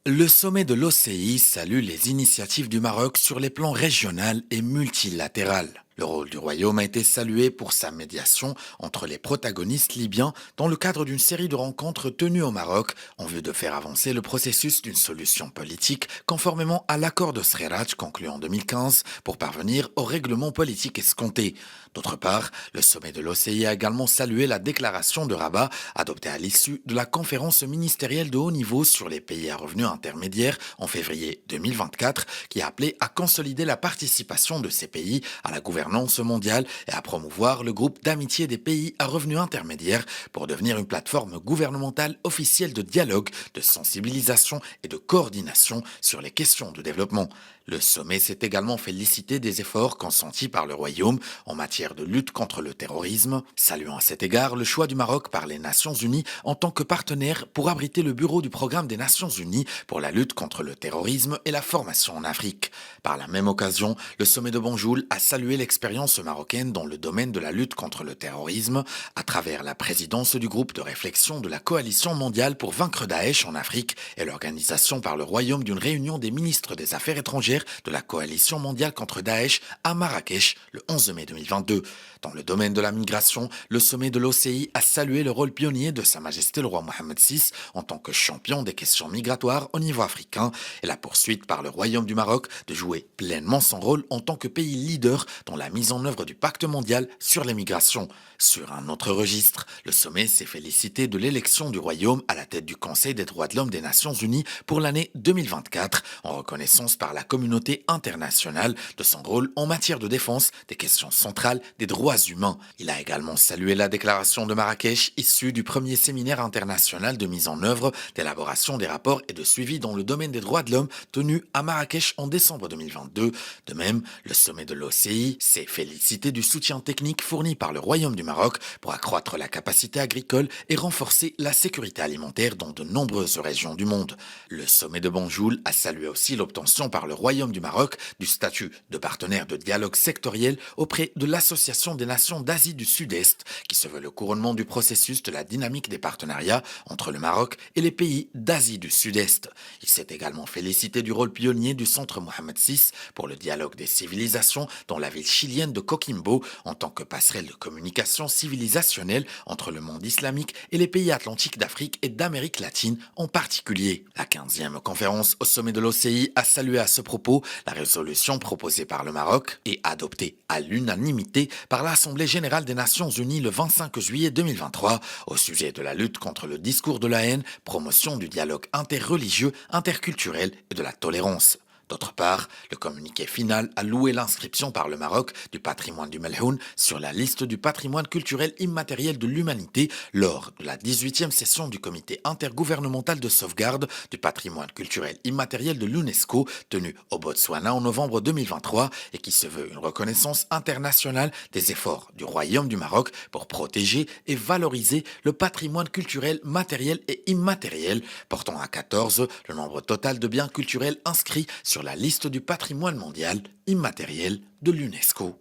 Le sommet de l'OCI salue les initiatives du Maroc sur les plans régional et multilatéral. Le rôle du Royaume a été salué pour sa médiation entre les protagonistes libyens dans le cadre d'une série de rencontres tenues au Maroc en vue de faire avancer le processus d'une solution politique conformément à l'accord de Sreraj conclu en 2015 pour parvenir au règlement politique escompté. D'autre part, le sommet de l'OCI a également salué la déclaration de Rabat adoptée à l'issue de la conférence ministérielle de haut niveau sur les pays à revenus intermédiaires en février 2024 qui a appelé à consolider la participation de ces pays à la gouvernance mondiale et à promouvoir le groupe d'amitié des pays à revenus intermédiaires pour devenir une plateforme gouvernementale officielle de dialogue, de sensibilisation et de coordination sur les questions de développement. Le sommet s'est également félicité des efforts consentis par le Royaume en matière de lutte contre le terrorisme, saluant à cet égard le choix du Maroc par les Nations Unies en tant que partenaire pour abriter le bureau du programme des Nations Unies pour la lutte contre le terrorisme et la formation en Afrique. Par la même occasion, le sommet de Banjul a salué l'expérience marocaine dans le domaine de la lutte contre le terrorisme à travers la présidence du groupe de réflexion de la coalition mondiale pour vaincre Daesh en Afrique et l'organisation par le Royaume d'une réunion des ministres des Affaires étrangères de la coalition mondiale contre Daesh à Marrakech le 11 mai 2022. Dans le domaine de la migration, le sommet de l'OCI a salué le rôle pionnier de Sa Majesté le roi Mohamed VI en tant que champion des questions migratoires au niveau africain et la poursuite par le Royaume du Maroc de jouer pleinement son rôle en tant que pays leader dans la mise en œuvre du pacte mondial sur les migrations. Sur un autre registre, le sommet s'est félicité de l'élection du Royaume à la tête du Conseil des droits de l'homme des Nations Unies pour l'année 2024 en reconnaissance par la communauté internationale de son rôle en matière de défense des questions centrales des droits humains. Il a également salué la déclaration de Marrakech issue du premier séminaire international de mise en œuvre, d'élaboration des rapports et de suivi dans le domaine des droits de l'homme tenu à Marrakech en décembre 2022. De même, le sommet de l'OCI s'est félicité du soutien technique fourni par le Royaume du Maroc pour accroître la capacité agricole et renforcer la sécurité alimentaire dans de nombreuses régions du monde. Le sommet de Banjul a salué aussi l'obtention par le Royaume du Maroc du statut de partenaire de dialogue sectoriel auprès de l'Association des nations d'Asie du Sud-Est, qui se veut le couronnement du processus de la dynamique des partenariats entre le Maroc et les pays d'Asie du Sud-Est. Il s'est également félicité du rôle pionnier du Centre Mohamed VI pour le dialogue des civilisations dans la ville chilienne de Coquimbo en tant que passerelle de communication civilisationnelle entre le monde islamique et les pays atlantiques d'Afrique et d'Amérique latine en particulier. La 15e conférence au sommet de l'OCI a salué à ce propos la résolution proposée par le Maroc et adoptée à l'unanimité par l'Assemblée générale des Nations unies le 25 juillet 2023 au sujet de la lutte contre le discours de la haine, promotion du dialogue interreligieux, interculturel et de la tolérance. D'autre part, le communiqué final a loué l'inscription par le Maroc du patrimoine du Melhoun sur la liste du patrimoine culturel immatériel de l'humanité lors de la 18e session du comité intergouvernemental de sauvegarde du patrimoine culturel immatériel de l'UNESCO tenue au Botswana en novembre 2023 et qui se veut une reconnaissance internationale des efforts du Royaume du Maroc pour protéger et valoriser le patrimoine culturel matériel et immatériel, portant à 14 le nombre total de biens culturels inscrits sur la liste du patrimoine mondial immatériel de l'UNESCO.